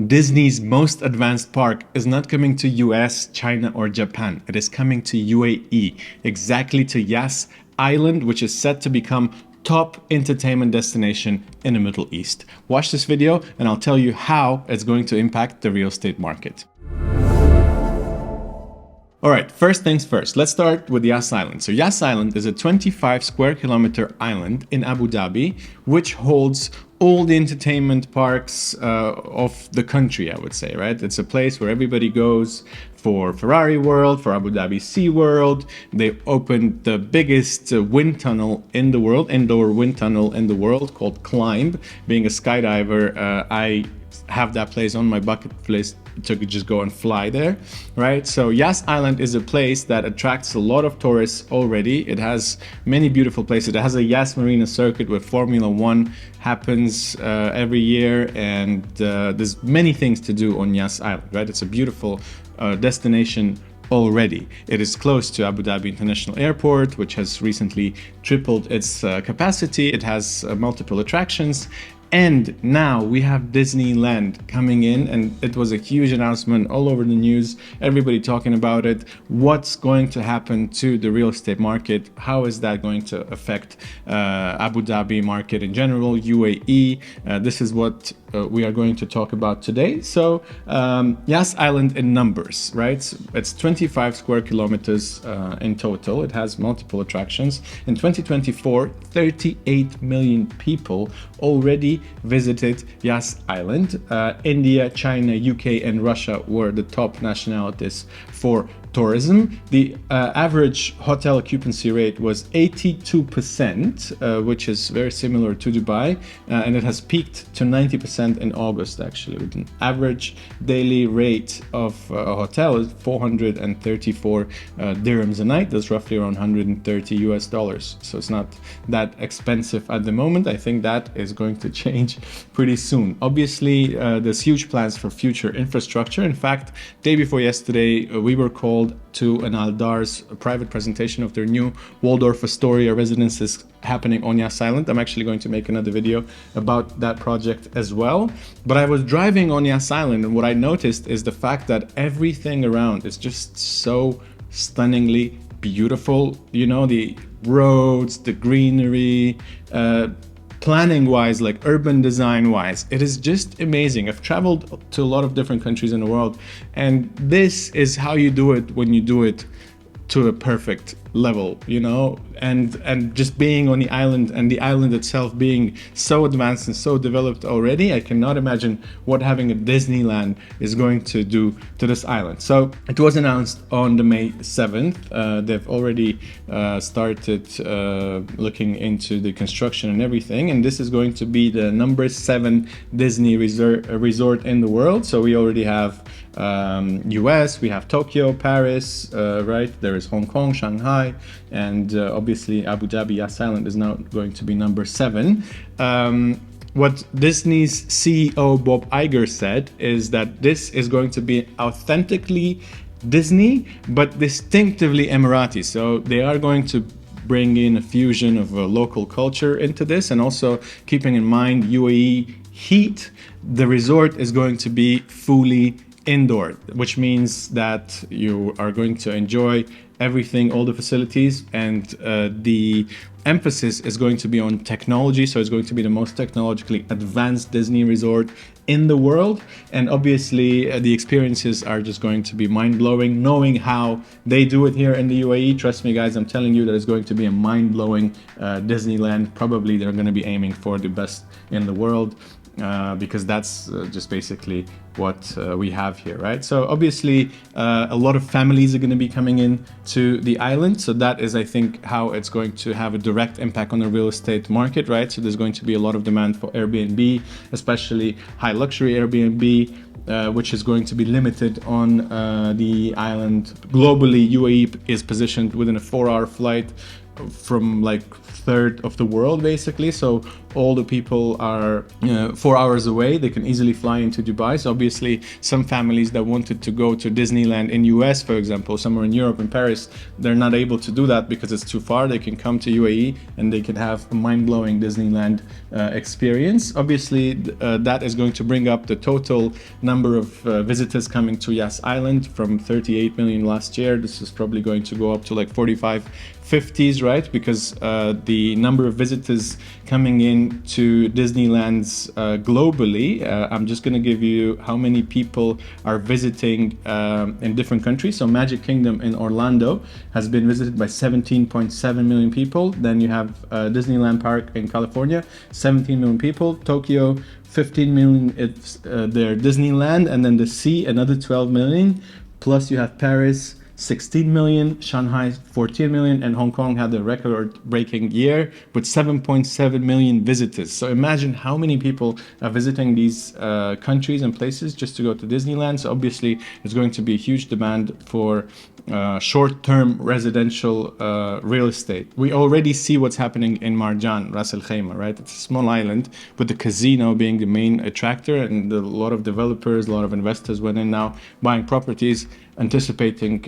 Disney's most advanced park is not coming to US, China, or Japan. It is coming to UAE, exactly to Yas Island, which is set to become top entertainment destination in the Middle East. Watch this video and I'll tell you how it's going to impact the real estate market. All right, first things first, let's start with Yas Island. So Yas Island is a 25 square kilometer island in Abu Dhabi, which holds all the entertainment parks of the country, I would say, right? It's a place where everybody goes for Ferrari World, for Abu Dhabi SeaWorld. They opened the biggest wind tunnel in the world, indoor wind tunnel in the world, called Climb. Being a skydiver, I have that place on my bucket list to just go and fly there, right? So Yas Island is a place that attracts a lot of tourists already. It has many beautiful places. It has a Yas Marina Circuit where Formula One happens every year, and there's many things to do on Yas Island, right? It's a beautiful destination already. It is close to Abu Dhabi International Airport, which has recently tripled its capacity. It has multiple attractions. And now we have Disneyland coming in, and it was a huge announcement all over the news, everybody talking about it. What's going to happen to the real estate market? How is that going to affect Abu Dhabi market in general, UAE? This is what we are going to talk about today. So Yas Island in numbers, right? It's 25 square kilometers in total. It has multiple attractions. In 2024, 38 million people already visited Yas Island. India, China, UK, and Russia were the top nationalities for tourism. The average hotel occupancy rate was 82%, which is very similar to Dubai, and it has peaked to 90% in August, actually, with an average daily rate of a hotel is 434 dirhams a night. That's roughly around 130 US dollars. So it's not that expensive at the moment. I think that is going to change pretty soon. Obviously, there's huge plans for future infrastructure. In fact, day before yesterday, we were called to an Aldar's private presentation of their new Waldorf Astoria residences happening on Yas Island. I'm actually going to make another video about that project as well. But I was driving on Yas Island, and what I noticed is the fact that everything around is just so stunningly beautiful. You know, the roads, the greenery, planning wise, like urban design wise, it is just amazing. I've traveled to a lot of different countries in the world, and this is how you do it when you do it to a perfect level, you know, and just being on the island, and the island itself being so advanced and so developed already, I cannot imagine what having a Disneyland is going to do to this island. So it was announced on the May 7th. They've already started looking into the construction and everything, and this is going to be the number 7 Disney resort in the world. So we already have US, we have Tokyo, Paris, right? There is Hong Kong, Shanghai, and obviously Abu Dhabi. Yas Island is now going to be number 7. What Disney's CEO Bob Iger said is that this is going to be authentically Disney, but distinctively Emirati. So they are going to bring in a fusion of local culture into this, and also keeping in mind UAE heat. The resort is going to be fully indoor, which means that you are going to enjoy everything, all the facilities, and the emphasis is going to be on technology. So it's going to be the most technologically advanced Disney resort in the world, and obviously the experiences are just going to be mind-blowing. Knowing how they do it here in the UAE, trust me guys, I'm telling you that it's going to be a mind-blowing Disneyland. Probably they're going to be aiming for the best in the world, because that's just basically what we have here, right? So obviously a lot of families are going to be coming in to the island. So that is, I think, how it's going to have a direct impact on the real estate market, right? So there's going to be a lot of demand for Airbnb, especially high luxury Airbnb, which is going to be limited on the island. Globally, UAE is positioned within a 4-hour flight from like third of the world basically. So all the people are 4 hours away. They can easily fly into Dubai. So obviously some families that wanted to go to Disneyland in US, for example, somewhere in Europe, in Paris, they're not able to do that because it's too far. They can come to UAE and they can have a mind-blowing Disneyland experience. Obviously that is going to bring up the total number of visitors coming to Yas Island from 38 million last year. This is probably going to go up to like 45, 50s, right? Because the number of visitors coming in to Disneyland's globally, I'm just going to give you how many people are visiting in different countries. So Magic Kingdom in Orlando has been visited by 17.7 million people. Then you have Disneyland Park in California, 17 million people. Tokyo, 15 million, it's their Disneyland, and then the sea, another 12 million. Plus you have Paris, 16 million, Shanghai 14 million, and Hong Kong had a record-breaking year with 7.7 million visitors. So imagine how many people are visiting these countries and places just to go to Disneyland. So obviously there's going to be a huge demand for short-term residential real estate. We already see what's happening in Marjan, Ras Al Khaimah, right? It's a small island with the casino being the main attractor, and a lot of developers, a lot of investors went in now buying properties, anticipating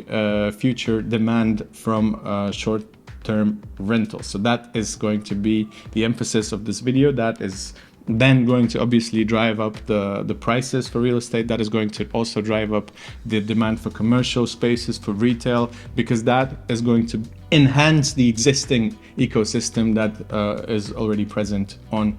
future demand from short-term rentals. So that is going to be the emphasis of this video. That is then going to obviously drive up the prices for real estate. That is going to also drive up the demand for commercial spaces, for retail, because that is going to enhance the existing ecosystem that is already present on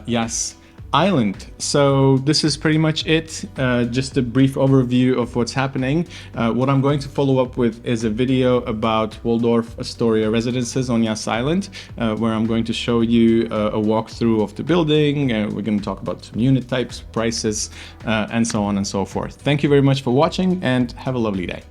Yas Island. So this is pretty much it. Just a brief overview of what's happening. What I'm going to follow up with is a video about Waldorf Astoria residences on Yas Island, where I'm going to show you a walkthrough of the building. We're going to talk about some unit types, prices, and so on and so forth. Thank you very much for watching and have a lovely day.